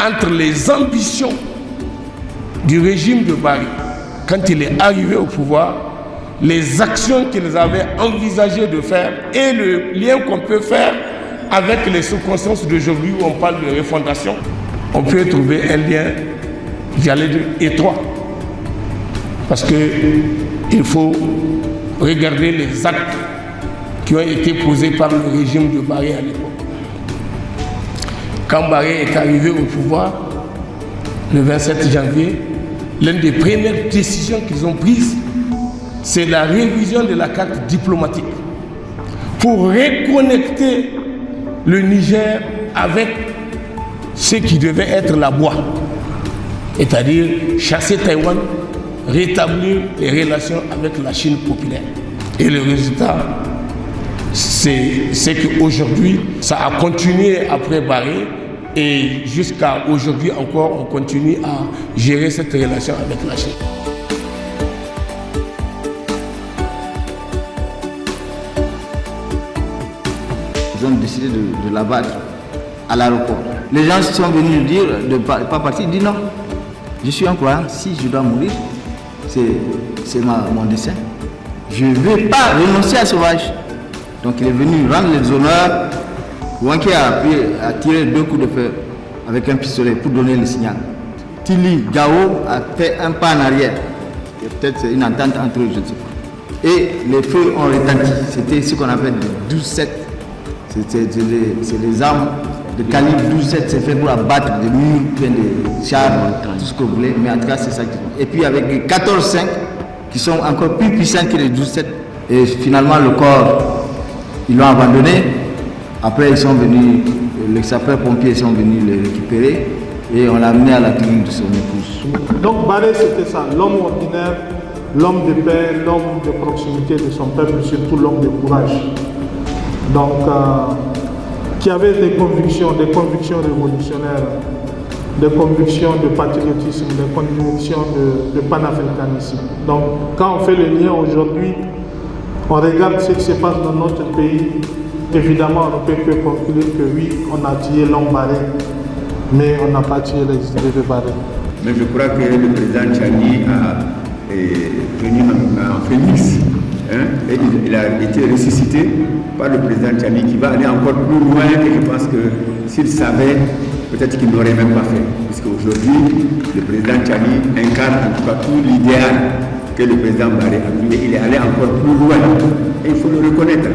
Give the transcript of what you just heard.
entre les ambitions du régime de Barré quand il est arrivé au pouvoir, les actions qu'ils avaient envisagé de faire et le lien qu'on peut faire avec les circonstances d'aujourd'hui où on parle de refondation, on peut trouver un lien, j'allais dire, étroit. Parce qu'il faut regarder les actes qui ont été posés par le régime de Barré à l'époque. Quand Barré est arrivé au pouvoir, le 27 janvier, l'une des premières décisions qu'ils ont prises, c'est la révision de la carte diplomatique pour reconnecter le Niger avec ce qui devait être la voie, c'est-à-dire chasser Taïwan, rétablir les relations avec la Chine populaire. Et le résultat, c'est qu'aujourd'hui, ça a continué après Barré et jusqu'à aujourd'hui encore, on continue à gérer cette relation avec la Chine. Ils ont décidé de l'abattre à l'aéroport. Les gens sont venus dire de ne pas partir. Il dit non, je suis un croyant, si je dois mourir, c'est mon dessein. Je ne vais pas renoncer à Sauvage. Donc il est venu rendre les honneurs. Ouanké a tiré 2 coups de feu avec un pistolet pour donner le signal. Tili Gao a fait un pas en arrière. Peut-être une entente entre eux, je ne sais pas. Et les feux ont retenti. C'était ce qu'on appelle des 12-7. C'est des armes de calibre 12-7, c'est fait pour abattre des murs pleins de chars, tout ce que vous voulez, mais en tout cas c'est ça qui... Et puis avec les 14-5 qui sont encore plus puissants que les 12-7. Et finalement le corps, ils l'ont abandonné. Après ils sont venus, les sapeurs-pompiers sont venus le récupérer et on l'a amené à la clinique de son épouse. Donc Barré c'était ça, l'homme ordinaire, l'homme de paix, l'homme de proximité de son peuple, surtout l'homme de courage. Donc, qui avait des convictions révolutionnaires, des convictions de patriotisme, des convictions de panafricanisme. Donc, quand on fait le lien aujourd'hui, on regarde ce qui se passe dans notre pays, évidemment, on ne peut que conclure que oui, on a tué l'homme Barré, mais on n'a pas tué les idées de Barré. Mais je crois que le président Tchani est venu en phénix. Et il a été ressuscité par le président Tchani qui va aller encore plus loin et je pense que s'il savait, peut-être qu'il n'aurait même pas fait. Puisque aujourd'hui, le président Tchani incarne en tout cas tout l'idéal que le président Barré a vu. Il est allé encore plus loin et il faut le reconnaître.